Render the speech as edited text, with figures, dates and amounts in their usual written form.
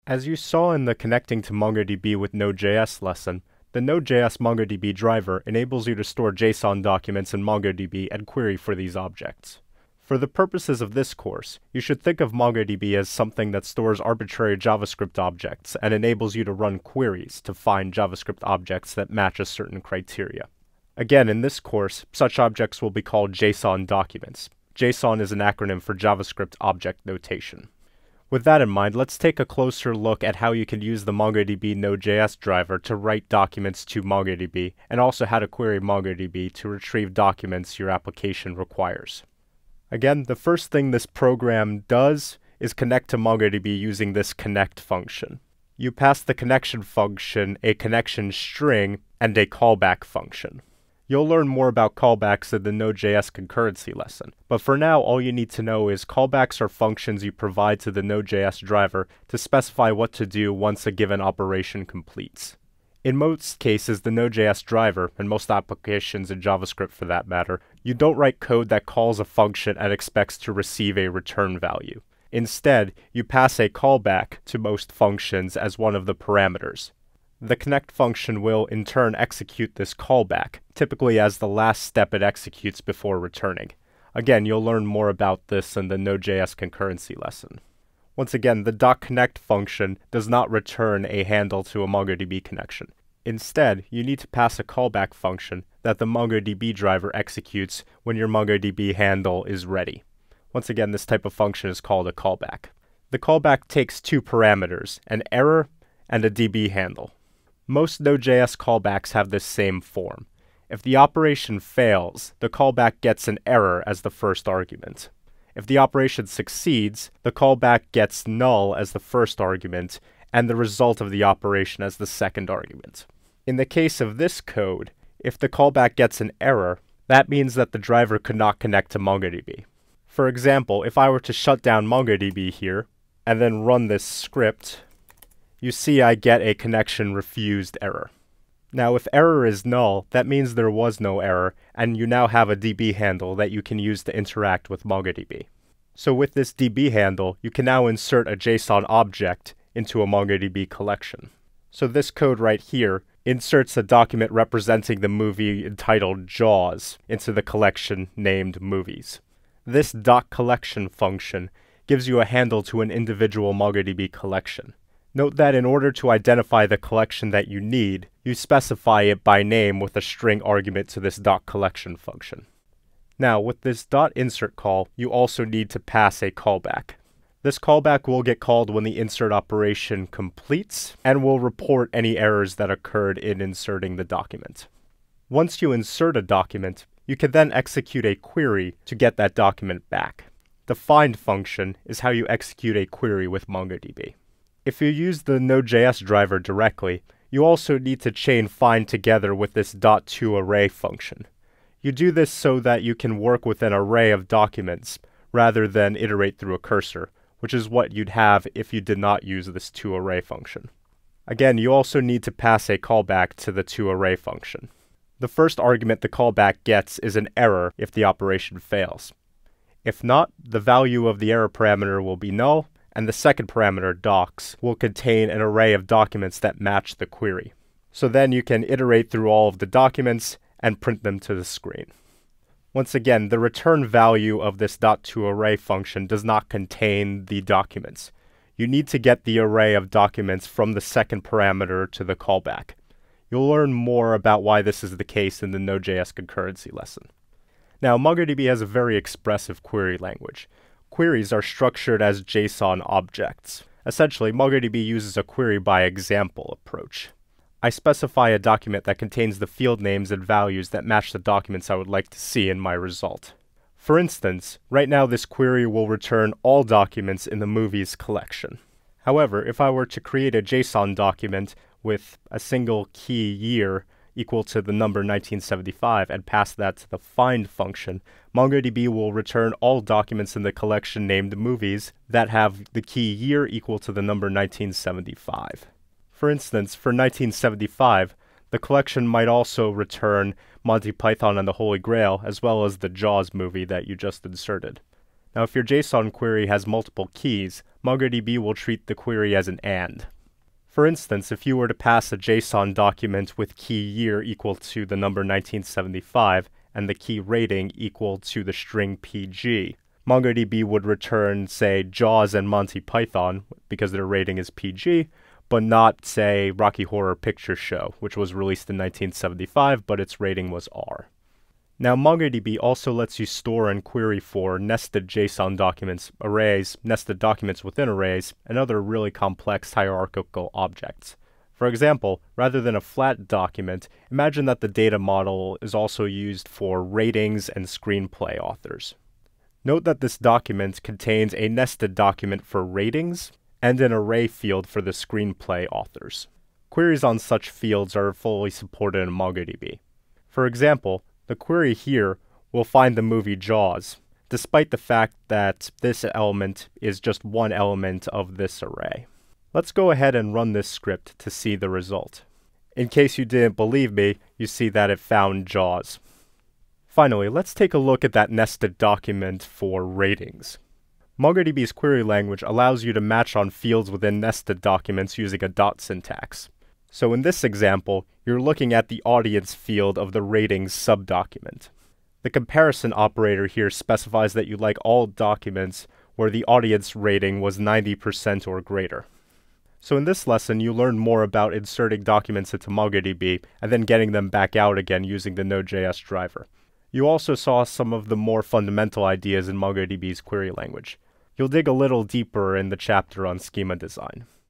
As you saw in the Connecting to MongoDB with Node.js lesson, the Node.js MongoDB driver enables you to store JSON documents in MongoDB and query for these objects. For the purposes of this course, you should think of MongoDB as something that stores arbitrary JavaScript objects and enables you to run queries to find JavaScript objects that match a certain criteria. Again, in this course, such objects will be called JSON documents. JSON is an acronym for JavaScript Object Notation. With that in mind, let's take a closer look at how you can use the MongoDB Node.js driver to write documents to MongoDB, and also how to query MongoDB to retrieve documents your application requires. Again, the first thing this program does is connect to MongoDB using this connect function. You pass the connection function a connection string and a callback function. You'll learn more about callbacks in the Node.js concurrency lesson, but for now all you need to know is callbacks are functions you provide to the Node.js driver to specify what to do once a given operation completes. In most cases, the Node.js driver, and most applications in JavaScript for that matter, you don't write code that calls a function and expects to receive a return value. Instead, you pass a callback to most functions as one of the parameters. The connect function will in turn execute this callback, typically as the last step it executes before returning. Again, you'll learn more about this in the Node.js concurrency lesson. Once again, the .connect function does not return a handle to a MongoDB connection. Instead, you need to pass a callback function that the MongoDB driver executes when your MongoDB handle is ready. Once again, this type of function is called a callback. The callback takes two parameters, an error and a DB handle. Most Node.js callbacks have this same form. If the operation fails, the callback gets an error as the first argument. If the operation succeeds, the callback gets null as the first argument, and the result of the operation as the second argument. In the case of this code, if the callback gets an error, that means that the driver could not connect to MongoDB. For example, if I were to shut down MongoDB here, and then run this script, you see I get a connection refused error. Now if error is null, that means there was no error, and you now have a DB handle that you can use to interact with MongoDB. So with this DB handle, you can now insert a JSON object into a MongoDB collection. So this code right here inserts a document representing the movie entitled Jaws into the collection named Movies. This .collection function gives you a handle to an individual MongoDB collection. Note that in order to identify the collection that you need, you specify it by name with a string argument to this .collection function. Now, with this .insert call, you also need to pass a callback. This callback will get called when the insert operation completes, and will report any errors that occurred in inserting the document. Once you insert a document, you can then execute a query to get that document back. The find function is how you execute a query with MongoDB. If you use the Node.js driver directly, you also need to chain find together with this .toArray function. You do this so that you can work with an array of documents rather than iterate through a cursor, which is what you'd have if you did not use this toArray function. Again, you also need to pass a callback to the toArray function. The first argument the callback gets is an error if the operation fails. If not, the value of the error parameter will be null, and the second parameter, docs, will contain an array of documents that match the query. So then you can iterate through all of the documents and print them to the screen. Once again, the return value of this .toArray function does not contain the documents. You need to get the array of documents from the second parameter to the callback. You'll learn more about why this is the case in the Node.js concurrency lesson. Now, MongoDB has a very expressive query language. Queries are structured as JSON objects. Essentially, MongoDB uses a query by example approach. I specify a document that contains the field names and values that match the documents I would like to see in my result. For instance, right now this query will return all documents in the movies collection. However, if I were to create a JSON document with a single key year equal to the number 1975 and pass that to the find function, MongoDB will return all documents in the collection named movies that have the key year equal to the number 1975. For instance, for 1975, the collection might also return Monty Python and the Holy Grail, as well as the Jaws movie that you just inserted. Now, if your JSON query has multiple keys, MongoDB will treat the query as an AND. For instance, if you were to pass a JSON document with key year equal to the number 1975 and the key rating equal to the string PG, MongoDB would return, say, Jaws and Monty Python, because their rating is PG, but not, say, Rocky Horror Picture Show, which was released in 1975, but its rating was R. Now, MongoDB also lets you store and query for nested JSON documents, arrays, nested documents within arrays, and other really complex hierarchical objects. For example, rather than a flat document, imagine that the data model is also used for ratings and screenplay authors. Note that this document contains a nested document for ratings and an array field for the screenplay authors. Queries on such fields are fully supported in MongoDB. For example, the query here will find the movie Jaws, despite the fact that this element is just one element of this array. Let's go ahead and run this script to see the result. In case you didn't believe me, you see that it found Jaws. Finally, let's take a look at that nested document for ratings. MongoDB's query language allows you to match on fields within nested documents using a dot syntax. So in this example, you're looking at the audience field of the ratings subdocument. The comparison operator here specifies that you like all documents where the audience rating was 90% or greater. So in this lesson, you learned more about inserting documents into MongoDB and then getting them back out again using the Node.js driver. You also saw some of the more fundamental ideas in MongoDB's query language. You'll dig a little deeper in the chapter on schema design.